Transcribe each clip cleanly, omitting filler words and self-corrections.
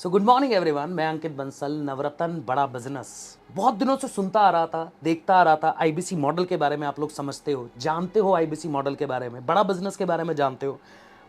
So good morning everyone, मैं अंकित बंसल। नवरत्न बड़ा business बहुत दिनों से सुनता आ रहा था, देखता आ रहा था। आईबीसी मॉडल के बारे में आप लोग समझते हो, जानते हो आईबीसी मॉडल के बारे में, बड़ा बिजनेस के बारे में जानते हो।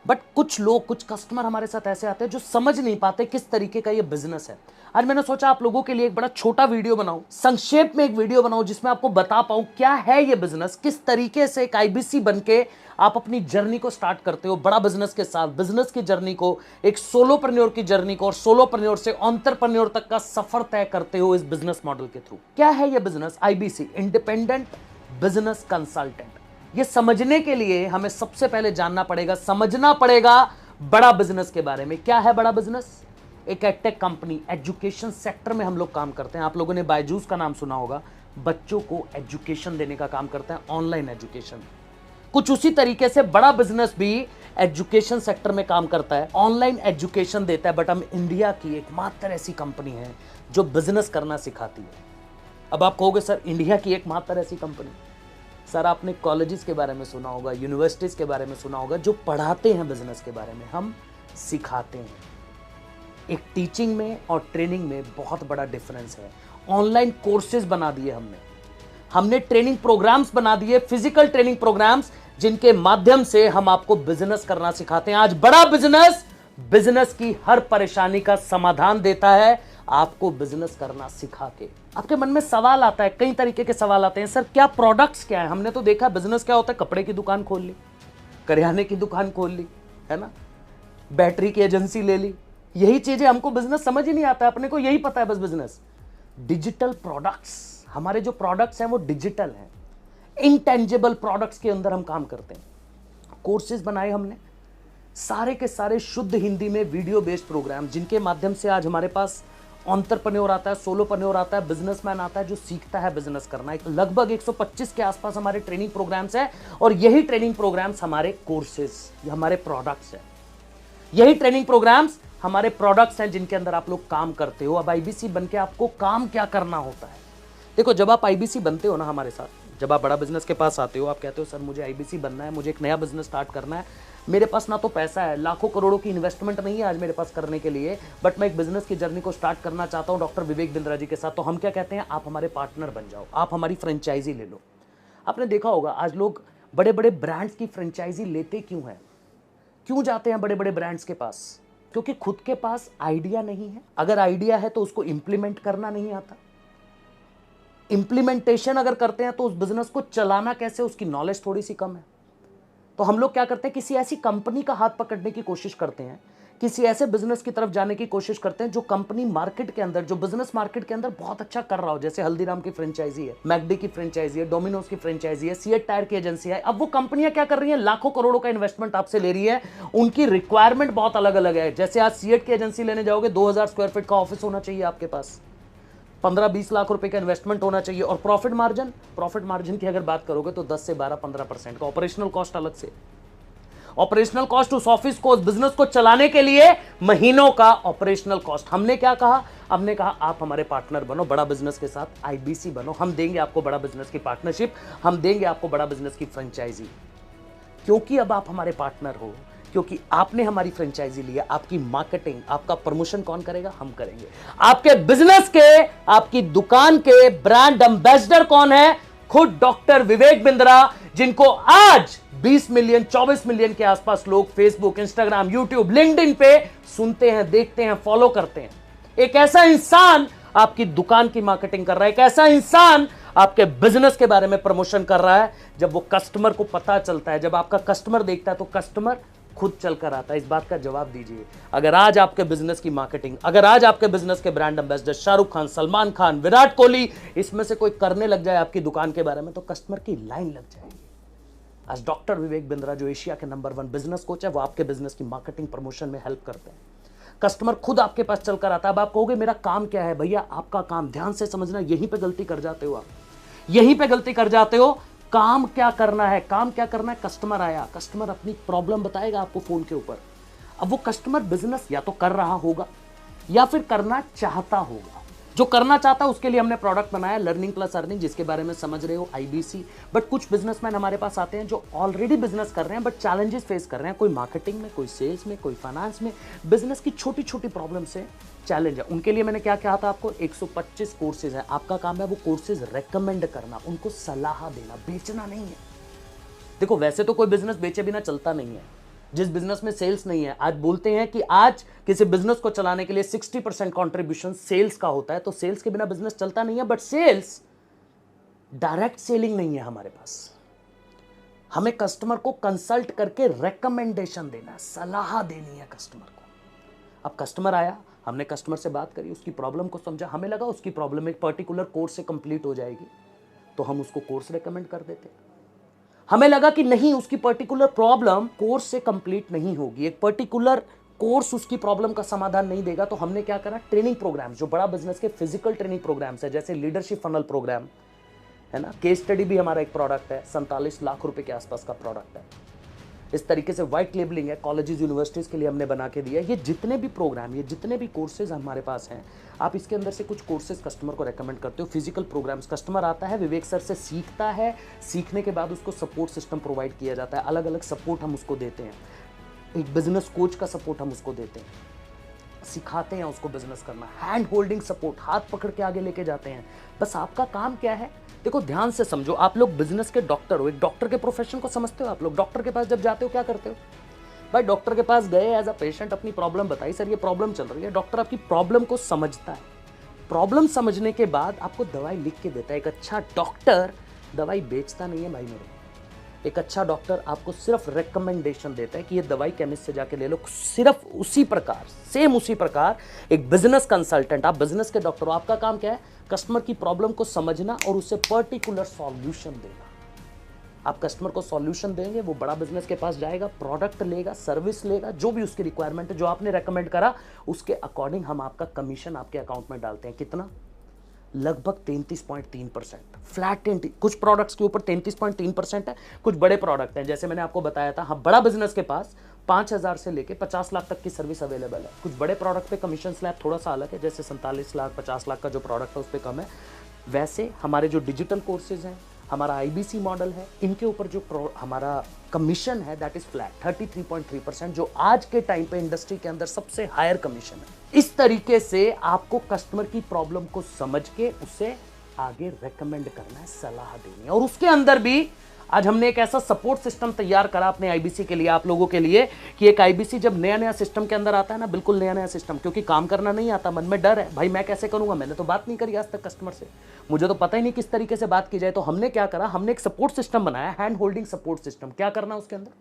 बट कुछ लोग, कुछ कस्टमर हमारे साथ ऐसे आते हैं जो समझ नहीं पाते किस तरीके का ये बिजनेस है। आज मैंने सोचा आप लोगों के लिए एक बड़ा छोटा वीडियो बनाऊं, संक्षेप में एक वीडियो बनाऊं जिसमें आपको बता पाऊं क्या है ये बिजनेस, किस तरीके से एक आईबीसी बनके आप अपनी जर्नी को स्टार्ट करते हो बड़ा बिजनेस के साथ, बिजनेस की जर्नी को, एक सोलोप्रेन्योर की जर्नी को, और सोलोप्रेन्योर से एंटरप्रेन्योर तक का सफर तय करते हो इस बिजनेस मॉडल के थ्रू। क्या है ये business? IBC, independent business consultant. ये समझने के लिए हमें सबसे पहले जानना पड़ेगा, समझना पड़ेगा बड़ा बिजनेस के बारे में। क्या है बड़ा बिजनेस? एक एडटेक कंपनी, एजुकेशन सेक्टर में हम लोग काम करते हैं। आप लोगों ने बायजूस का नाम सुना होगा, बच्चों को एजुकेशन देने का काम करते हैं, ऑनलाइन एजुकेशन। कुछ उसी तरीके से बड़ा बिजनेस भी एजुकेशन सेक्टर में काम करता है, ऑनलाइन एजुकेशन देता है। बट हम इंडिया की एकमात्र ऐसी कंपनी है जो बिजनेस करना सिखाती है। अब आप कहोगे सर इंडिया की एकमात्र ऐसी कंपनी? सर आपने कॉलेजेस के बारे में सुना होगा, यूनिवर्सिटीज के बारे में सुना होगा, जो पढ़ाते हैं बिजनेस के बारे में, हम सिखाते हैं। एक टीचिंग में और ट्रेनिंग में बहुत बड़ा डिफरेंस है। ऑनलाइन कोर्सेज बना दिए हमने ट्रेनिंग प्रोग्राम्स बना दिए, फिजिकल ट्रेनिंग प्रोग्राम्स, जिनके माध्यम से हम आपको बिजनेस करना सिखाते हैं। आज बड़ा बिजनेस बिजनेस की हर परेशानी का समाधान देता है, आपको बिजनेस करना सिखा के। आपके मन में सवाल आता है, कई तरीके के सवाल आते हैं, सर क्या प्रोडक्ट्स क्या है? हमने तो देखा बिजनेस क्या होता है, कपड़े की दुकान खोल ली, करियाने की दुकान खोल ली, है ना, बैटरी की एजेंसी ले ली, यही चीजें। हमको बिजनेस समझ ही नहीं आता, अपने को यही पता है बस बिजनेस। डिजिटल प्रोडक्ट्स, हमारे जो प्रोडक्ट्स हैं वो डिजिटल हैं, इंटेंजिबल प्रोडक्ट्स के अंदर हम काम करते हैं। कोर्सेज बनाए हमने, सारे के सारे शुद्ध हिंदी में वीडियो बेस्ड प्रोग्राम, जिनके माध्यम से आज हमारे पास एंटरप्रेन्योर आता है, सोलोप्रेन्योर आता है, बिजनेसमैन आता है जो सीखता है बिजनेस करना। लगभग 125 के आसपास हमारे ट्रेनिंग प्रोग्राम्स हैं, और यही ट्रेनिंग प्रोग्राम्स हमारे कोर्सेज, हमारे प्रोडक्ट्स हैं। यही ट्रेनिंग प्रोग्राम्स हमारे प्रोडक्ट्स हैं जिनके अंदर आप लोग काम करते हो। अब आईबीसी बनके आपको काम क्या करना होता है? देखो, जब आप आईबीसी बनते हो ना हमारे साथ, जब आप बड़ा बिजनेस के पास आते हो, आप कहते हो सर मुझे आईबीसी बनना है, मुझे एक नया बिजनेस स्टार्ट करना है, मेरे पास ना तो पैसा है, लाखों करोड़ों की इन्वेस्टमेंट नहीं है आज मेरे पास करने के लिए, बट मैं एक बिजनेस की जर्नी को स्टार्ट करना चाहता हूं डॉक्टर विवेक बिंद्रा जी के साथ। तो हम क्या कहते हैं, आप हमारे पार्टनर बन जाओ, आप हमारी फ्रेंचाइजी ले लो। आपने देखा होगा आज लोग बड़े बड़े ब्रांड्स की फ्रेंचाइजी लेते क्यों हैं? क्यों जाते हैं बड़े बड़े ब्रांड्स के पास? क्योंकि खुद के पास आइडिया नहीं है। अगर आइडिया है तो उसको इंप्लीमेंट करना नहीं आता। इंप्लीमेंटेशन अगर करते हैं तो उस बिजनेस को चलाना कैसे, उसकी नॉलेज थोड़ी सी कम है। तो हम लोग क्या करते हैं, किसी ऐसी कंपनी का हाथ पकड़ने की कोशिश करते हैं, किसी ऐसे बिजनेस की तरफ जाने की कोशिश करते हैं जो कंपनी मार्केट के अंदर, जो बिजनेस मार्केट के अंदर बहुत अच्छा कर रहा हो। जैसे हल्दीराम की फ्रेंचाइजी है, मैकडी की फ्रेंचाइजी है, डोमिनोज की फ्रेंचाइजी है, सीएट टायर की एजेंसी है। अब वो कंपनियां क्या कर रही हैं, लाखों करोड़ों का इन्वेस्टमेंट आपसे ले रही है। उनकी रिक्वायरमेंट बहुत अलग अलग है। जैसे आज सीएट की एजेंसी लेने जाओगे, 2000 स्क्वायर फीट का ऑफिस होना चाहिए आपके पास, 15-20 लाख रुपए का इन्वेस्टमेंट होना चाहिए, और प्रॉफिट मार्जिन की अगर बात करोगे तो 10 से 12-15% का। ऑपरेशनल कॉस्ट अलग से, ऑपरेशनल कॉस्ट उस ऑफिस को, उस बिजनेस को चलाने के लिए महीनों का ऑपरेशनल कॉस्ट। हमने क्या कहा, हमने कहा आप हमारे पार्टनर बनो बड़ा बिजनेस के साथ, आईबीसी बनो, हम देंगे आपको बड़ा बिजनेस की पार्टनरशिप, हम देंगे आपको बड़ा बिजनेस की फ्रेंचाइजी। क्योंकि अब आप हमारे पार्टनर हो, क्योंकि आपने हमारी फ्रेंचाइजी लिया, आपकी मार्केटिंग, आपका प्रमोशन कौन करेगा? हम करेंगे। आपके बिजनेस के, आपकी दुकान के ब्रांड एम्बेसडर कौन है? खुद डॉक्टर विवेक बिंद्रा, जिनको आज 20 मिलियन 24 मिलियन के आसपास लोग फेसबुक, इंस्टाग्राम, यूट्यूब, लिंक्डइन पे सुनते हैं, देखते हैं, फॉलो करते हैं। एक ऐसा इंसान आपकी दुकान की मार्केटिंग कर रहा है, एक ऐसा इंसान आपके बिजनेस के बारे में प्रमोशन कर रहा है। जब वो कस्टमर को पता चलता है, जब आपका कस्टमर देखता है, तो कस्टमर खुद चलकर आता है। इस बात का जवाब दीजिए। अगर आज आपके बिजनेस की मार्केटिंग, अगर आज आपके बिजनेस के ब्रांड एम्बेसडर शाहरुख खान, सलमान खान, विराट कोहली, इसमें से कोई करने लग जाए आपकी दुकान के बारे में, तो कस्टमर की लाइन लग जाएगी। आज डॉक्टर विवेक बिंद्रा, जो एशिया के नंबर 1 बिजनेस कोच है, वो आपके बिजनेस की मार्केटिंग प्रमोशन में हेल्प करते हैं। कस्टमर खुद आपके पास चलकर आता है। अब आप कहोगे मेरा काम क्या है? भैया आपका काम, ध्यान से समझना, यहीं पे गलती कर जाते हो आप, यहीं पे गलती कर जाते हो। काम क्या करना है, काम क्या करना है? कस्टमर आया, कस्टमर अपनी प्रॉब्लम बताएगा आपको फोन के ऊपर। अब वो कस्टमर बिजनेस या तो कर रहा होगा या फिर करना चाहता होगा। जो करना चाहता है उसके लिए हमने प्रोडक्ट बनाया लर्निंग प्लस अर्निंग, जिसके बारे में समझ रहे हो, आईबीसी। बट कुछ बिजनेसमैन हमारे पास आते हैं जो ऑलरेडी बिजनेस कर रहे हैं बट चैलेंजेस फेस कर रहे हैं, कोई मार्केटिंग में, कोई सेल्स में, कोई फाइनेंस में, बिजनेस की छोटी छोटी प्रॉब्लम से चैलेंज है। उनके लिए मैंने क्या कहा था आपको, 125 कोर्सेज है, आपका काम है वो कोर्सेज रेकमेंड करना, उनको सलाह देना, बेचना नहीं है। देखो वैसे तो कोई बिजनेस बेचे बिना चलता नहीं है, जिस बिजनेस में सेल्स नहीं है, आज बोलते हैं कि आज किसी बिजनेस को चलाने के लिए 60% कंट्रीब्यूशन सेल्स का होता है, तो सेल्स के बिना बिजनेस चलता नहीं है। बट सेल्स डायरेक्ट सेलिंग नहीं है हमारे पास, हमें कस्टमर को कंसल्ट करके रेकमेंडेशन देना, सलाह देनी है कस्टमर को। अब कस्टमर आया, हमने कस्टमर से बात करी, उसकी प्रॉब्लम को समझा, हमें लगा उसकी प्रॉब्लम एक पर्टिकुलर कोर्स से कंप्लीट हो जाएगी, तो हम उसको कोर्स रेकमेंड कर देते। हमें लगा कि नहीं, उसकी पर्टिकुलर प्रॉब्लम कोर्स से कंप्लीट नहीं होगी, एक पर्टिकुलर कोर्स उसकी प्रॉब्लम का समाधान नहीं देगा, तो हमने क्या करा, ट्रेनिंग प्रोग्राम्स, जो बड़ा बिजनेस के फिजिकल ट्रेनिंग प्रोग्राम्स है, जैसे लीडरशिप फनल प्रोग्राम है ना, केस स्टडी भी हमारा एक प्रोडक्ट है, 47 लाख रुपए के आसपास का प्रोडक्ट है। इस तरीके से व्हाइट लेबलिंग है, कॉलेजेस यूनिवर्सिटीज के लिए हमने बना के दिया। ये जितने भी प्रोग्राम, ये जितने भी कोर्सेज हमारे पास हैं, आप इसके अंदर से कुछ कोर्सेज कस्टमर को रेकमेंड करते हो। फिजिकल प्रोग्राम्स, कस्टमर आता है, विवेक सर से सीखता है, सीखने के बाद उसको सपोर्ट सिस्टम प्रोवाइड किया जाता है, अलग अलग सपोर्ट हम उसको देते हैं, एक बिजनेस कोच का सपोर्ट हम उसको देते हैं, सिखाते हैं उसको बिजनेस करना, हैंड होल्डिंग सपोर्ट, हाथ पकड़ के आगे लेके जाते हैं। बस आपका काम क्या है, देखो ध्यान से समझो, आप लोग बिजनेस के डॉक्टर हो, एक डॉक्टर के प्रोफेशन को समझते हो। आप लोग डॉक्टर के पास जब जाते हो क्या करते हो, भाई डॉक्टर के पास गए, एज अ पेशेंट अपनी प्रॉब्लम बताई, सर ये प्रॉब्लम चल रही है, डॉक्टर आपकी प्रॉब्लम को समझता है, प्रॉब्लम समझने के बाद आपको दवाई लिख के देता है। एक अच्छा डॉक्टर दवाई बेचता नहीं है भाई मेरे, एक अच्छा डॉक्टर आपको सिर्फ रिकमेंडेशन देता है कि ये दवाई केमिस्ट से जाके ले लो। सिर्फ उसी प्रकार, सेम उसी प्रकार एक बिजनेस कंसल्टेंट, आप बिजनेस के डॉक्टर हो, आपका काम क्या है, कस्टमर की प्रॉब्लम को समझना और उसे पर्टिकुलर सॉल्यूशन देना। आप कस्टमर को सॉल्यूशन देंगे, वो बड़ा बिजनेस के पास जाएगा, प्रोडक्ट लेगा, सर्विस लेगा, जो भी उसकी रिक्वायरमेंट है, जो आपने रेकमेंड करा, उसके अकॉर्डिंग हम आपका कमीशन आपके अकाउंट में डालते हैं। कितना, लगभग 33.3%, फ्लैट 30। कुछ प्रोडक्ट्स के ऊपर 33.3% है, कुछ बड़े प्रोडक्ट हैं, जैसे मैंने आपको बताया था, हाँ बड़ा बिजनेस के पास 5,000 से लेके 50 लाख तक की सर्विस अवेलेबल है। कुछ बड़े प्रोडक्ट पे कमीशन स्लैब थोड़ा सा अलग है, जैसे 47 लाख 50 लाख का जो प्रोडक्ट है उस पर कम है। वैसे हमारे जो डिजिटल कोर्सेज हैं, हमारा आईबीसी मॉडल है, इनके ऊपर जो हमारा कमीशन है दैट इज फ्लैट 33.3%, जो आज के टाइम पे इंडस्ट्री के अंदर सबसे हायर कमीशन है। इस तरीके से आपको कस्टमर की प्रॉब्लम को समझ के उसे आगे रेकमेंड करना है, सलाह देनी है। और उसके अंदर भी आज हमने एक ऐसा सपोर्ट सिस्टम तैयार करा अपने आईबीसी के लिए, आप लोगों के लिए, कि एक आईबीसी जब नया नया सिस्टम के अंदर आता है ना, बिल्कुल नया नया सिस्टम, क्योंकि काम करना नहीं आता, मन में डर है, भाई मैं कैसे करूंगा, मैंने तो बात नहीं करी आज तक कस्टमर से, मुझे तो पता ही नहीं किस तरीके से बात की जाए। तो हमने क्या करा, हमने एक सपोर्ट सिस्टम बनाया, हैंड होल्डिंग सपोर्ट सिस्टम। क्या करना उसके अंदर,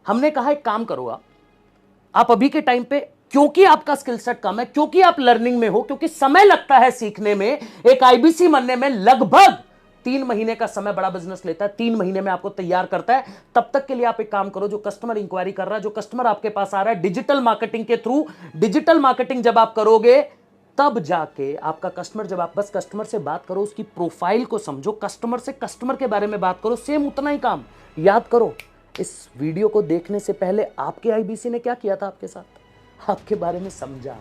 हमने कहा एक काम करो, आप अभी के टाइम पे, क्योंकि आपका स्किल सेट कम है, क्योंकि आप लर्निंग में हो, क्योंकि समय लगता है सीखने में, एक आईबीसी बनने में लगभग 3 महीने का समय बड़ा बिजनेस लेता है, 3 महीने में आपको तैयार करता है। तब तक के लिए आप एक काम करो, जो कस्टमर इंक्वायरी कर रहा है, जो कस्टमर आपके पास आ रहा है, डिजिटल मार्केटिंग के थ्रू, डिजिटल मार्केटिंग जब आप करोगे तब जाके आपका कस्टमर, जब आप बस कस्टमर से बात करो, उसकी प्रोफाइल को समझो, कस्टमर से कस्टमर के बारे में बात करो, सेम उतना ही काम याद करो। इस वीडियो को देखने से पहले आपके आईबीसी ने क्या किया था आपके साथ, आपके बारे में समझा,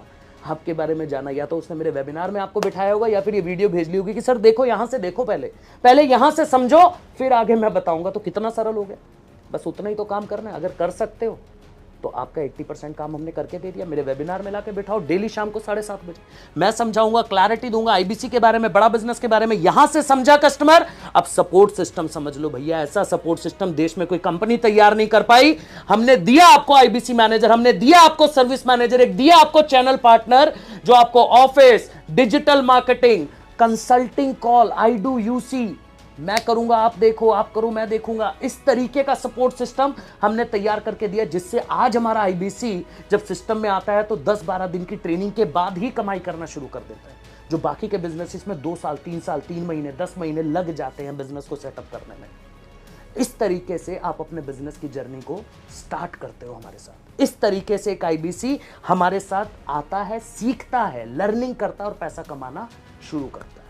आपके बारे में जाना, या तो उसने मेरे वेबिनार में आपको बिठाया होगा या फिर ये वीडियो भेज ली होगी कि सर देखो, यहां से देखो, पहले यहां से समझो, फिर आगे मैं बताऊंगा। तो कितना सरल हो गया, बस उतना ही तो काम करना है। अगर कर सकते हो तो आपका 80% काम हमने करके दे दिया। मेरे वेबिनार में लाके बिठाओ, डेली शाम को 7:30 बजे मैं समझाऊंगा, क्लैरिटी दूंगा आईबीसी के बारे में, बड़ा बिजनेस के बारे में। यहां से समझा कस्टमर, अब सपोर्ट सिस्टम समझ लो भैया। ऐसा सपोर्ट सिस्टम देश में कोई कंपनी तैयार नहीं कर पाई। हमने दिया आपको आईबीसी मैनेजर, हमने दिया आपको सर्विस मैनेजर, एक दिया आपको चैनल पार्टनर, जो आपको office, digital marketing, consulting call, I do UC, मैं करूंगा आप देखो, आप करो मैं देखूंगा, इस तरीके का सपोर्ट सिस्टम हमने तैयार करके दिया, जिससे आज हमारा आईबीसी जब सिस्टम में आता है तो 10-12 दिन की ट्रेनिंग के बाद ही कमाई करना शुरू कर देता है। जो बाकी के बिजनेसेस में 2 साल 3 साल 3 महीने 10 महीने लग जाते हैं बिजनेस को सेटअप करने में। इस तरीके से आप अपने बिजनेस की जर्नी को स्टार्ट करते हो हमारे साथ। इस तरीके से एक आईबीसी हमारे साथ आता है, सीखता है, लर्निंग करता है और पैसा कमाना शुरू करता है।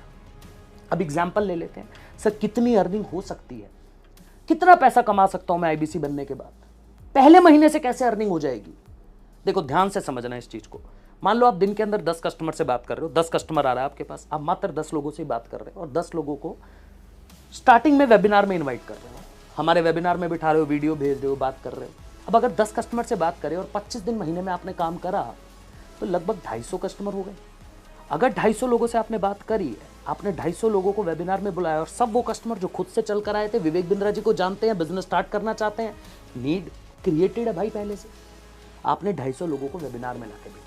अब एग्जाम्पल ले लेते हैं, सर कितनी अर्निंग हो सकती है, कितना पैसा कमा सकता हूं मैं आईबीसी बनने के बाद, पहले महीने से कैसे अर्निंग हो जाएगी। देखो ध्यान से समझना इस चीज को। मान लो आप दिन के अंदर 10 कस्टमर से बात कर रहे हो, 10 कस्टमर आ रहा है आपके पास, आप मात्र 10 लोगों से ही बात कर रहे हो और 10 लोगों को स्टार्टिंग में वेबिनार में इन्वाइट कर रहे हो, हमारे वेबिनार में बिठा रहे हो, वीडियो भेज रहे हो, बात कर रहे हो। अब अगर 10 कस्टमर से बात करें और 25 दिन महीने में आपने काम करा तो लगभग 250 कस्टमर हो गए। अगर 250 लोगों से आपने बात करी है, आपने 250 लोगों को वेबिनार में बुलाया और सब वो कस्टमर जो खुद से चल कर आए थे, विवेक बिंद्रा जी को जानते हैं, बिजनेस स्टार्ट करना चाहते हैं, नीड क्रिएटेड है भाई पहले से, आपने 250 लोगों को वेबिनार में लाके बिठाया।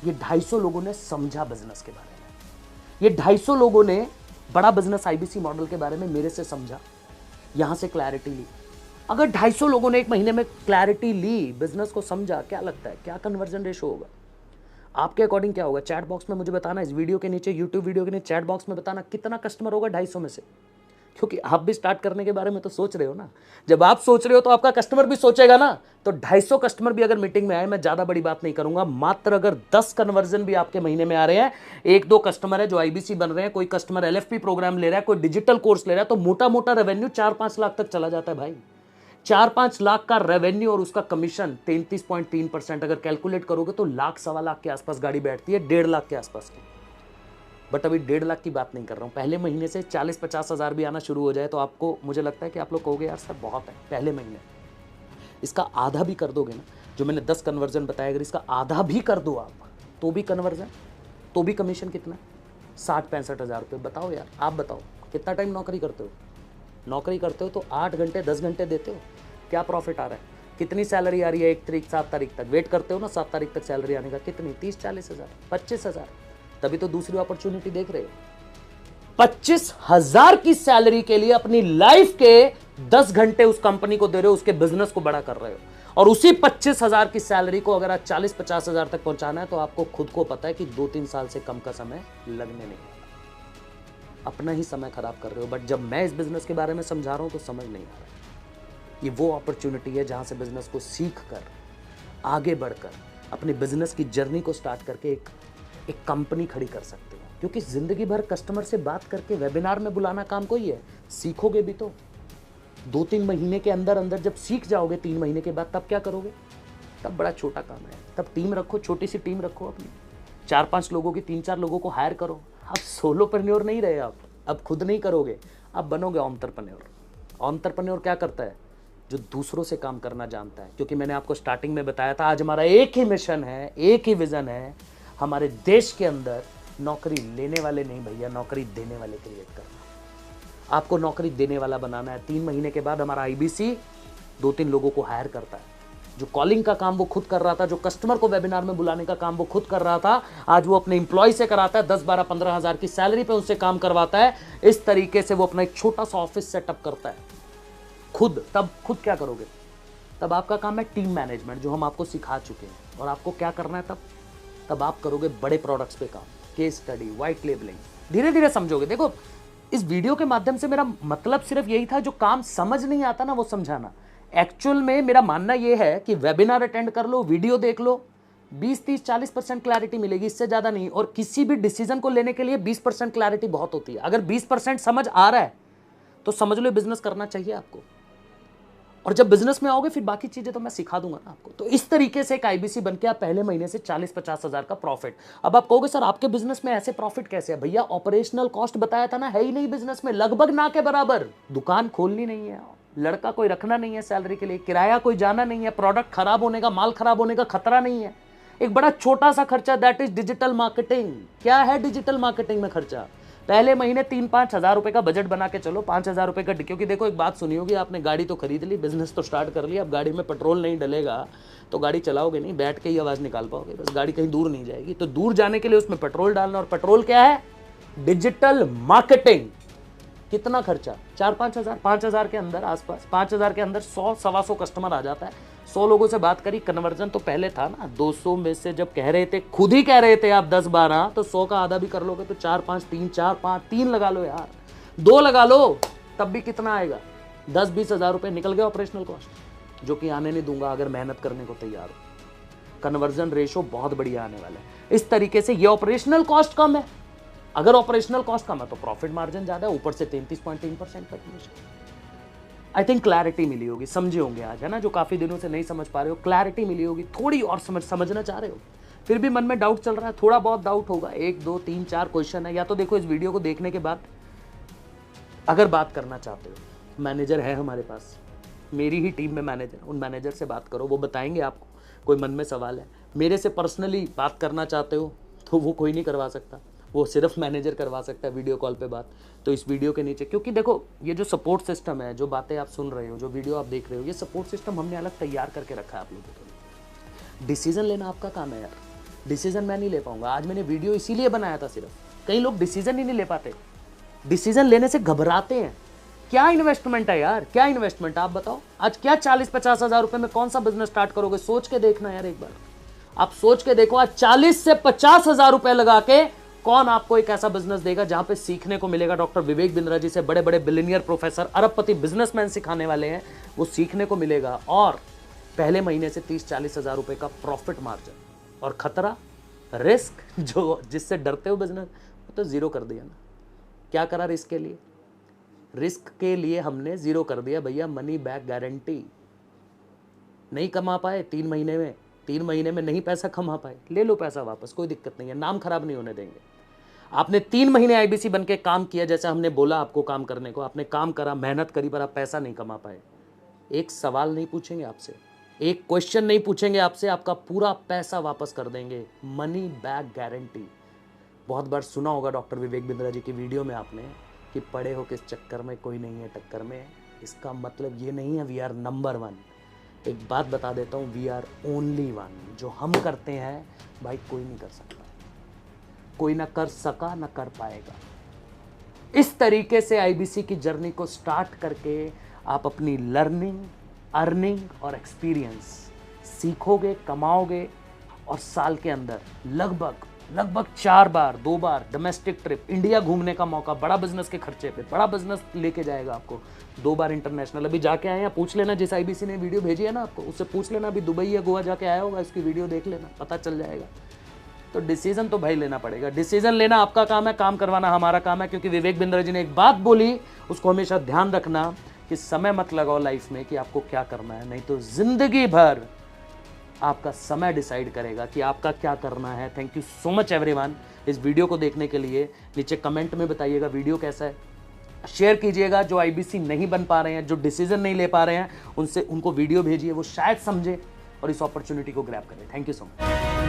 ये 250 लोगों ने समझा बिजनेस के बारे में, ये 250 लोगों ने बड़ा बिजनेस आईबीसी मॉडल के बारे में मेरे से समझा, यहां से क्लैरिटी ली। अगर 250 लोगों ने एक महीने में क्लैरिटी ली, बिजनेस को समझा, क्या लगता है क्या कन्वर्जन रेशो होगा आपके अकॉर्डिंग? क्या होगा? चैट बॉक्स में मुझे बताना, इस वीडियो के नीचे, यूट्यूब वीडियो के नीचे चैट बॉक्स में बताना कितना कस्टमर होगा 250 में से, क्योंकि आप भी स्टार्ट करने के बारे में तो सोच रहे हो ना। जब आप सोच रहे हो तो आपका कस्टमर भी सोचेगा ना। तो 250 कस्टमर भी अगर मीटिंग में आए, मैं ज्यादा बड़ी बात नहीं करूंगा, मात्र अगर 10 कन्वर्जन भी आपके महीने में आ रहे हैं, 1-2 कस्टमर है जो आईबीसी बन रहे हैं, कोई कस्टमर एलएफपी प्रोग्राम ले रहा है, कोई डिजिटल कोर्स ले रहा है, तो मोटा मोटा रेवेन्यू 4-5 लाख तक चला जाता है भाई। 4-5 लाख का रेवेन्यू और उसका कमीशन 33.3% अगर कैलकुलेट करोगे तो लाख, 1.25 लाख के आसपास गाड़ी बैठती है, 1.5 लाख के आसपास की। बट अभी 1.5 लाख की बात नहीं कर रहा हूँ। पहले महीने से 40-50 हज़ार भी आना शुरू हो जाए तो आपको, मुझे लगता है कि आप लोग कहोगे यार सर बहुत है पहले महीने, इसका आधा भी कर दोगे ना, जो मैंने 10 कन्वर्जन बताया, अगर इसका आधा भी कर दो आप, तो भी कन्वर्जन, तो भी कमीशन कितना? 60-65 हज़ार रुपये। बताओ यार, आप बताओ कितना टाइम नौकरी करते हो? नौकरी करते हो तो 8 घंटे 10 घंटे देते हो, क्या प्रॉफिट आ रहा है? कितनी सैलरी आ रही है 1 तारीख 7 तारीख तक? वेट करते हो ना 7 तारीख तक सैलरी आने का, कितनी? 30-40 हज़ार, 25 हज़ार। तभी तो दूसरी अपॉर्चुनिटी देख रहे हो। 25 हज़ार की सैलरी के लिए अपनी लाइफ के 10 घंटे उस कंपनी को दे रहे हो, उसके बिजनेस को बड़ा कर रहे हो, और उसी 25 हज़ार की सैलरी को अगर आप 40-50 हज़ार तक पहुंचाना है तो आपको खुद को पता है कि 2-3 साल से कम का समय लगने नहीं, अपना ही समय खराब कर रहे हो। बट जब मैं इस बिजनेस के बारे में समझा रहा हूं तो समझ नहीं आ रहा। ये वो अपॉर्चुनिटी है जहां से बिजनेस को सीख कर, आगे बढ़कर, अपने बिजनेस की जर्नी को स्टार्ट करके एक कंपनी खड़ी कर सकते हो। क्योंकि जिंदगी भर कस्टमर से बात करके वेबिनार में बुलाना काम कोई है, सीखोगे भी तो। 2-3 महीने के अंदर अंदर जब सीख जाओगे, 3 महीने के बाद, तब क्या करोगे? तब बड़ा छोटा काम है, तब टीम रखो, छोटी सी टीम रखो अपनी, 4-5 लोगों की, 3-4 लोगों को हायर करो। आप सोलोप्रेन्योर नहीं रहे, आप अब खुद नहीं करोगे, आप बनोगे एंटरप्रेन्योर। एंटरप्रेन्योर क्या करता है? जो दूसरों से काम करना जानता है। क्योंकि मैंने आपको स्टार्टिंग में बताया था, आज हमारा एक ही मिशन है, एक ही विजन है, हमारे देश के अंदर नौकरी लेने वाले नहीं भैया, नौकरी देने वाले क्रिएट करना। आपको नौकरी देने वाला बनाना है। 3 महीने के बाद हमारा आईबीसी 2-3 लोगों को हायर करता है। जो कॉलिंग का काम वो खुद कर रहा था, जो कस्टमर को वेबिनार में बुलाने का काम वो खुद कर रहा था, आज वो अपने एम्प्लॉय से कराता है, 10-12-15 हज़ार की सैलरी पे उससे काम करवाता है। इस तरीके से वो अपना एक छोटा सा ऑफिस सेटअप करता है खुद। तब खुद क्या करोगे? तब आपका काम है टीम मैनेजमेंट, जो हम आपको सिखा चुके हैं। और आपको क्या करना है तब आप करोगे बड़े प्रोडक्ट्स पे काम, केस स्टडी, व्हाइट लेबलिंग, धीरे धीरे समझोगे। देखो, इस वीडियो के माध्यम से मेरा मतलब सिर्फ यही था, जो काम समझ नहीं आता ना वो समझाना। एक्चुअल में मेरा मानना यह है कि वेबिनार अटेंड कर लो, वीडियो देख लो, 20-30-40% क्लैरिटी मिलेगी, इससे ज्यादा नहीं। और किसी भी डिसीजन को लेने के लिए 20% क्लैरिटी बहुत होती है। अगर 20% समझ आ रहा है तो समझ लो बिजनेस करना चाहिए आपको। और जब बिजनेस में आओगे फिर बाकी चीजें तो मैं सिखा दूंगा ना आपको। तो इस तरीके से एक आईबीसी बन के आप पहले महीने से 40-50 हज़ार का प्रॉफिट। अब आप कहोगे सर आपके बिजनेस में ऐसे प्रॉफिट कैसे है? भैया ऑपरेशनल कॉस्ट बताया था ना, है ही नहीं बिजनेस में, लगभग ना के बराबर। दुकान खोलनी नहीं है, लड़का कोई रखना नहीं है सैलरी के लिए, किराया कोई जाना नहीं है, प्रोडक्ट खराब होने का, माल खराब होने का खतरा नहीं है। एक बड़ा छोटा सा खर्चा, दैट इज डिजिटल मार्केटिंग। क्या है डिजिटल मार्केटिंग में खर्चा? पहले महीने 3-5 हज़ार रुपए का बजट बना के चलो, 5 हज़ार रुपए का। क्योंकि देखो एक बात सुनी होगी आपने, गाड़ी तो खरीद ली, बिजनेस तो स्टार्ट कर लिया, अब गाड़ी में पेट्रोल नहीं डलेगा तो गाड़ी चलाओगे नहीं, बैठ के ही आवाज निकाल पाओगे, बस गाड़ी कहीं दूर नहीं जाएगी। तो दूर जाने के लिए उसमें पेट्रोल डालना, और पेट्रोल क्या है? Digital marketing. कितना खर्चा? 4-5 हज़ार, 5 हज़ार के अंदर आसपास, 5 हज़ार के अंदर 100-125 कस्टमर आ जाता है। 100 लोगों से बात करी, कन्वर्जन तो पहले था ना 200 में से, जब कह रहे थे, खुद ही कह रहे थे आप 10-12, तो 100 का आधा भी कर लोगे तो 4-5, 3 लगा लो यार, 2 लगा लो, तब भी कितना आएगा? 10-20 हज़ार रुपए निकल गए ऑपरेशनल कॉस्ट, जो कि आने नहीं दूंगा अगर मेहनत करने को तैयार हो। कन्वर्जन रेशो बहुत बढ़िया आने वाला है। इस तरीके से ये ऑपरेशनल कॉस्ट कम है, अगर ऑपरेशनल कॉस्ट कम है तो प्रॉफिट मार्जिन ज्यादा है, ऊपर से 33.3% का कमीशन। आई थिंक क्लैरिटी मिली होगी, समझे होंगे आज, है ना? जो काफी दिनों से नहीं समझ पा रहे हो, क्लैरिटी मिली होगी, थोड़ी और समझना चाह रहे हो। फिर भी मन में डाउट चल रहा है, थोड़ा बहुत डाउट होगा, 1 2 3 4 क्वेश्चन है, या तो देखो इस वीडियो को देखने के बाद अगर बात करना चाहते हो, मैनेजर है हमारे पास, मेरी ही टीम में मैनेजर, उन मैनेजर से बात करो, वो बताएंगे आपको। कोई मन में सवाल है, मेरे से पर्सनली बात करना चाहते हो तो वो कोई नहीं करवा सकता, वो सिर्फ मैनेजर करवा सकता है वीडियो कॉल पे बात। तो इस वीडियो के नीचे, क्योंकि देखो ये जो सपोर्ट सिस्टम है, जो बातें आप सुन रहे हो, जो वीडियो आप देख रहे हो, ये सपोर्ट सिस्टम हमने अलग तैयार करके रखा है आप लोगों के लिए। डिसीजन लेना आपका काम है यार, डिसीजन मैं नहीं ले पाऊंगा। आज मैंने वीडियो इसीलिए बनाया था सिर्फ, कई लोग डिसीजन ही नहीं ले पाते, डिसीजन लेने से घबराते हैं। क्या इन्वेस्टमेंट है यार, क्या इन्वेस्टमेंट, आप बताओ। आज क्या 40-50 हज़ार रुपए में कौन सा बिजनेस स्टार्ट करोगे, सोच के देखना यार एक बार, आप सोच के देखो। आज 40 से 50 हज़ार रुपए लगा के कौन आपको एक ऐसा बिजनेस देगा जहां पे सीखने को मिलेगा। डॉक्टर विवेक बिंद्रा जी से बड़े बड़े बिलियनियर प्रोफेसर, अरबपति बिजनेसमैन सिखाने वाले हैं, वो सीखने को मिलेगा। और पहले महीने से 30-40 हज़ार रुपए का प्रॉफिट मार्जिन, और खतरा, रिस्क जो जिससे डरते हो बिजनेस, वो तो जीरो कर दिया ना। क्या करा रिस्क के लिए, रिस्क के लिए हमने जीरो कर दिया भैया। मनी बैक गारंटी, नहीं कमा पाए 3 महीने में, 3 महीने में नहीं पैसा कमा पाए, ले लो पैसा वापस, कोई दिक्कत नहीं है, नाम खराब नहीं होने देंगे। आपने 3 महीने आईबीसी बन के काम किया, जैसे हमने बोला आपको काम करने को, आपने काम करा, मेहनत करी, पर आप पैसा नहीं कमा पाए, एक सवाल नहीं पूछेंगे आपसे, एक क्वेश्चन नहीं पूछेंगे आपसे, आपका पूरा पैसा वापस कर देंगे। Money back guarantee. बहुत बार सुना होगा डॉक्टर विवेक बिंद्रा जी की वीडियो में आपने कि पड़े हो किस चक्कर में, कोई नहीं है टक्कर में। इसका मतलब ये नहीं है वी आर नंबर 1। एक बात बता देता हूँ, वी आर ओनली 1। जो हम करते हैं भाई कोई नहीं कर सकता, कोई ना कर सका ना कर पाएगा। इस तरीके से आईबीसी की जर्नी को स्टार्ट करके आप अपनी लर्निंग, अर्निंग और एक्सपीरियंस सीखोगे, कमाओगे, और साल के अंदर लगभग 4 बार 2 बार डोमेस्टिक ट्रिप, इंडिया घूमने का मौका, बड़ा बिजनेस के खर्चे पे, बड़ा बिजनेस लेके जाएगा आपको। 2 बार इंटरनेशनल, अभी जाके आए हैं, पूछ लेना जिस आईबीसी ने वीडियो भेजी है ना आपको, उससे पूछ लेना, अभी दुबई या गोवा जाके आया होगा, इसकी वीडियो देख लेना, पता चल जाएगा। तो डिसीजन तो भाई लेना पड़ेगा, डिसीजन लेना आपका काम है, काम करवाना हमारा काम है। क्योंकि विवेक बिंद्रा जी ने एक बात बोली, उसको हमेशा ध्यान रखना कि समय मत लगाओ लाइफ में कि आपको क्या करना है, नहीं तो जिंदगी भर आपका समय डिसाइड करेगा कि आपका क्या करना है। Thank you so much everyone इस वीडियो को देखने के लिए। नीचे कमेंट में बताइएगा वीडियो कैसा है, शेयर कीजिएगा। जो आईबीसी नहीं बन पा रहे हैं, जो डिसीजन नहीं ले पा रहे हैं, उनको वीडियो भेजिए, वो शायद समझे और इस अपॉर्चुनिटी को ग्रैब करें। Thank you so much.